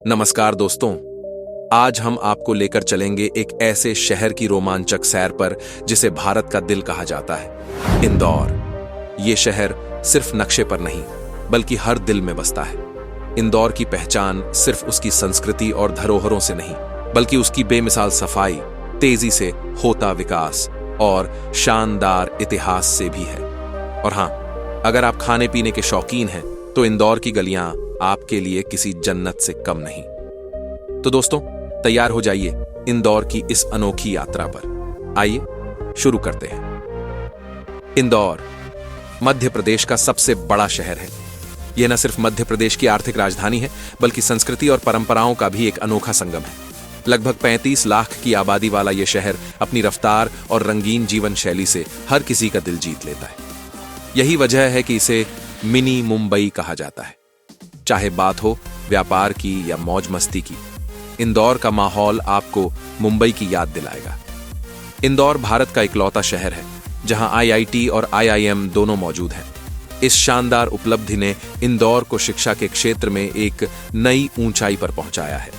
नमस्कार दोस्तों। आज हम आपको लेकर चलेंगे एक ऐसे शहर की रोमांचक सैर पर जिसे भारत का दिल कहा जाता है, इंदौर। ये शहर सिर्फ नक्शे पर नहीं बल्कि हर दिल में बसता है। इंदौर की पहचान सिर्फ उसकी संस्कृति और धरोहरों से नहीं बल्कि उसकी बेमिसाल सफाई, तेजी से होता विकास और शानदार इतिहास से भी है। और हाँ, अगर आप खाने पीने के शौकीन हैं तो इंदौर की गलियां आपके लिए किसी जन्नत से कम नहीं। तो दोस्तों, तैयार हो जाइए इंदौर की इस अनोखी यात्रा पर। आइए शुरू करते हैं। इंदौर मध्य प्रदेश का सबसे बड़ा शहर है। यह न सिर्फ मध्य प्रदेश की आर्थिक राजधानी है बल्कि संस्कृति और परंपराओं का भी एक अनोखा संगम है। लगभग 35 लाख की आबादी वाला यह शहर अपनी रफ्तार और रंगीन जीवन शैली से हर किसी का दिल जीत लेता है। यही वजह है कि इसे मिनी मुंबई कहा जाता है। चाहे बात हो व्यापार की या मौज मस्ती की, इंदौर का माहौल आपको मुंबई की याद दिलाएगा। इंदौर भारत का इकलौता शहर है जहां आईआईटी और आईआईएम दोनों मौजूद हैं। इस शानदार उपलब्धि ने इंदौर को शिक्षा के क्षेत्र में एक नई ऊंचाई पर पहुंचाया है,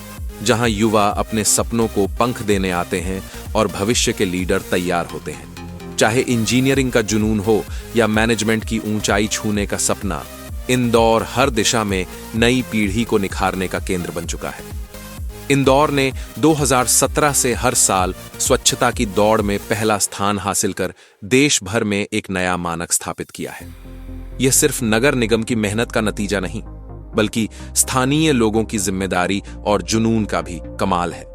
जहां युवा अपने सपनों को पंख देने आते हैं और भविष्य के लीडर तैयार होते हैं। चाहे इंजीनियरिंग का जुनून हो या मैनेजमेंट की ऊंचाई छूने का सपना, इंदौर हर दिशा में नई पीढ़ी को निखारने का केंद्र बन चुका है। इंदौर ने 2017 से हर साल स्वच्छता की दौड़ में पहला स्थान हासिल कर देश भर में एक नया मानक स्थापित किया है। यह सिर्फ नगर निगम की मेहनत का नतीजा नहीं बल्कि स्थानीय लोगों की जिम्मेदारी और जुनून का भी कमाल है।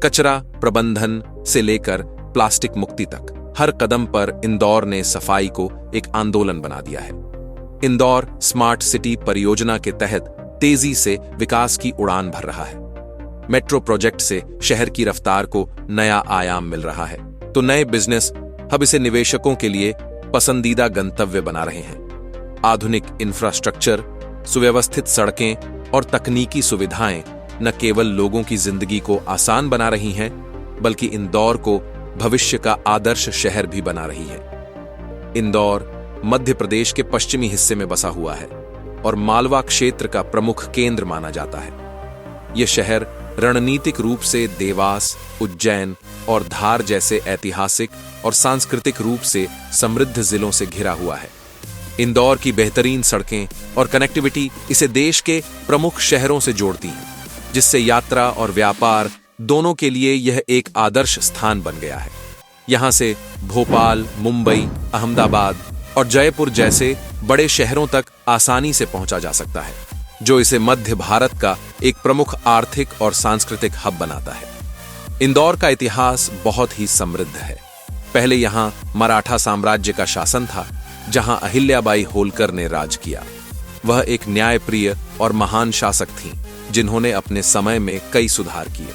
कचरा प्रबंधन से लेकर प्लास्टिक मुक्ति तक हर कदम पर इंदौर ने सफाई को एक आंदोलन बना दिया है। इंदौर स्मार्ट सिटी परियोजना के तहत तेजी से विकास की उड़ान भर रहा है। मेट्रो प्रोजेक्ट से शहर की रफ्तार को नया आयाम मिल रहा है तो नए बिजनेस हब इसे निवेशकों के लिए पसंदीदा गंतव्य बना रहे हैं। आधुनिक इंफ्रास्ट्रक्चर, सुव्यवस्थित सड़कें और तकनीकी सुविधाएं न केवल लोगों की जिंदगी को आसान बना रही हैं बल्कि इंदौर को भविष्य का आदर्श शहर भी बना रही है। इंदौर मध्य प्रदेश के पश्चिमी हिस्से में बसा हुआ है और मालवा क्षेत्र का प्रमुख केंद्र माना जाता है। यह शहर रणनीतिक रूप से देवास, उज्जैन और धार जैसे ऐतिहासिक और सांस्कृतिक रूप से समृद्ध जिलों से घिरा हुआ है। इंदौर की बेहतरीन सड़कें और कनेक्टिविटी इसे देश के प्रमुख शहरों से जोड़ती हैं, जिससे यात्रा और व्यापार दोनों के लिए यह एक आदर्श स्थान बन गया है। यहां से भोपाल, मुंबई, अहमदाबाद और जयपुर जैसे बड़े शहरों तक आसानी से पहुंचा जा सकता है, जो इसे मध्य भारत का एक प्रमुख आर्थिक और सांस्कृतिक हब बनाता है। इंदौर का इतिहास बहुत ही समृद्ध है। पहले यहां मराठा साम्राज्य का शासन था, जहां अहिल्याबाई होलकर ने राज किया। वह एक न्यायप्रिय और महान शासक थीं, जिन्होंने अपने समय में कई सुधार किए।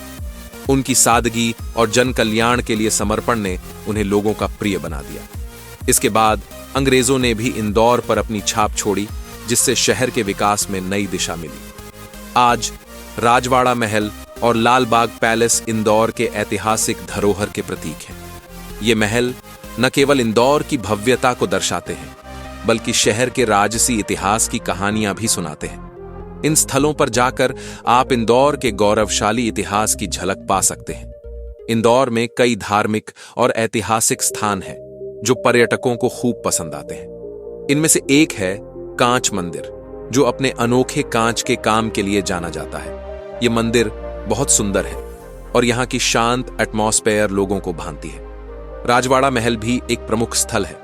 उनकी सादगी और जन कल्याण के लिए समर्पण ने उन्हें लोगों का प्रिय बना दिया। इसके बाद अंग्रेजों ने भी इंदौर पर अपनी छाप छोड़ी, जिससे शहर के विकास में नई दिशा मिली। आज राजवाड़ा महल और लाल बाग पैलेस इंदौर के ऐतिहासिक धरोहर के प्रतीक हैं। ये महल न केवल इंदौर की भव्यता को दर्शाते हैं बल्कि शहर के राजसी इतिहास की कहानियां भी सुनाते हैं। इन स्थलों पर जाकर आप इंदौर के गौरवशाली इतिहास की झलक पा सकते हैं। इंदौर में कई धार्मिक और ऐतिहासिक स्थान हैं जो पर्यटकों को खूब पसंद आते हैं। इनमें से एक है कांच मंदिर, जो अपने अनोखे कांच के काम के लिए जाना जाता है। यह मंदिर बहुत सुंदर है और यहाँ की शांत एटमॉस्फेयर लोगों को भाती है। राजवाड़ा महल भी एक प्रमुख स्थल है।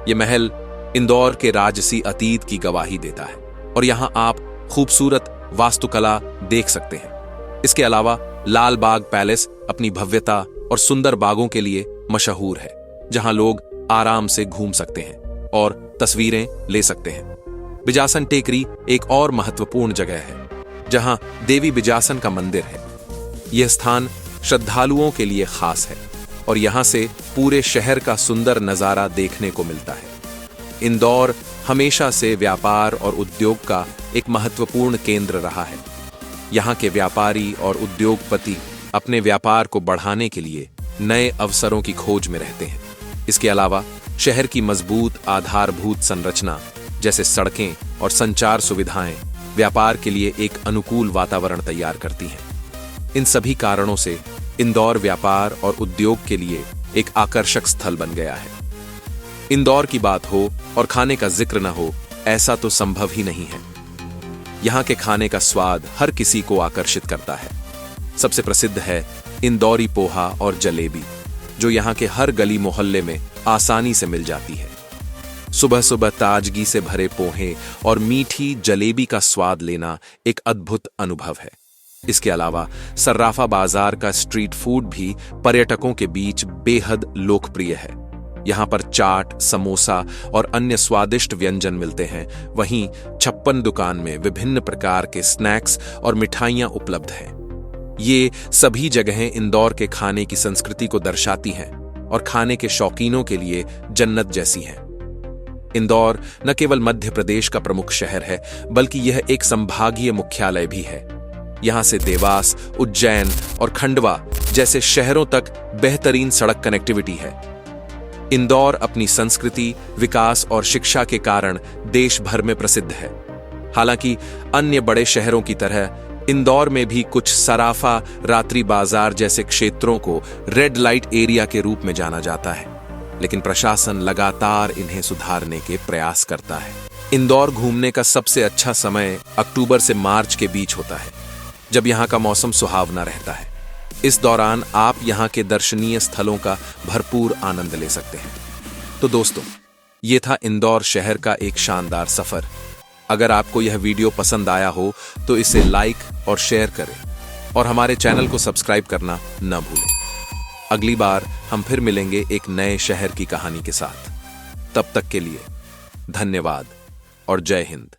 यह महल इंदौर के राजसी अतीत की गवाही देता है और यहाँ आप खूबसूरत वास्तुकला देख सकते हैं। इसके अलावा लाल बाग पैलेस अपनी भव्यता और सुंदर बागों के लिए मशहूर है, जहां लोग आराम से घूम सकते हैं और तस्वीरें ले सकते हैं। बिजासन टेकरी एक और महत्वपूर्ण जगह है, जहां देवी बिजासन का मंदिर है। यह स्थान श्रद्धालुओं के लिए खास है और यहां से पूरे शहर का सुंदर नजारा देखने को मिलता है। इंदौर हमेशा से व्यापार और उद्योग का एक महत्वपूर्ण केंद्र रहा है। यहाँ के व्यापारी और उद्योगपति अपने व्यापार को बढ़ाने के लिए नए अवसरों की खोज में रहते हैं। इसके अलावा शहर की मजबूत आधारभूत संरचना जैसे सड़कें और संचार सुविधाएं व्यापार के लिए एक अनुकूल वातावरण तैयार करती हैं। इन सभी कारणों से इंदौर व्यापार और उद्योग के लिए एक आकर्षक स्थल बन गया है। इंदौर की बात हो और खाने का जिक्र न हो, ऐसा तो संभव ही नहीं है। यहाँ के खाने का स्वाद हर किसी को आकर्षित करता है। सबसे प्रसिद्ध है इंदौरी पोहा और जलेबी, जो यहाँ के हर गली मोहल्ले में आसानी से मिल जाती है। सुबह सुबह ताजगी से भरे पोहे और मीठी जलेबी का स्वाद लेना एक अद्भुत अनुभव है। इसके अलावा सर्राफा बाजार का स्ट्रीट फूड भी पर्यटकों के बीच बेहद लोकप्रिय है। यहाँ पर चाट, समोसा और अन्य स्वादिष्ट व्यंजन मिलते हैं। वहीं 56 दुकान में विभिन्न प्रकार के स्नैक्स और मिठाइयाँ उपलब्ध हैं। ये सभी जगहें इंदौर के खाने की संस्कृति को दर्शाती हैं और खाने के शौकीनों के लिए जन्नत जैसी हैं। इंदौर न केवल मध्य प्रदेश का प्रमुख शहर है, बल्कि यह एक संभागीय मुख्यालय भी है। यहाँ से देवास, उज्जैन और खंडवा जैसे शहरों तक बेहतरीन सड़क कनेक्टिविटी है। इंदौर अपनी संस्कृति, विकास और शिक्षा के कारण देश भर में प्रसिद्ध है। हालांकि अन्य बड़े शहरों की तरह इंदौर में भी कुछ सराफा, रात्रि बाजार जैसे क्षेत्रों को रेड लाइट एरिया के रूप में जाना जाता है, लेकिन प्रशासन लगातार इन्हें सुधारने के प्रयास करता है। इंदौर घूमने का सबसे अच्छा समय अक्टूबर से मार्च के बीच होता है, जब यहाँ का मौसम सुहावना रहता है। इस दौरान आप यहाँ के दर्शनीय स्थलों का भरपूर आनंद ले सकते हैं। तो दोस्तों, ये था इंदौर शहर का एक शानदार सफर। अगर आपको यह वीडियो पसंद आया हो तो इसे लाइक और शेयर करें और हमारे चैनल को सब्सक्राइब करना न भूलें। अगली बार हम फिर मिलेंगे एक नए शहर की कहानी के साथ। तब तक के लिए धन्यवाद और जय हिंद।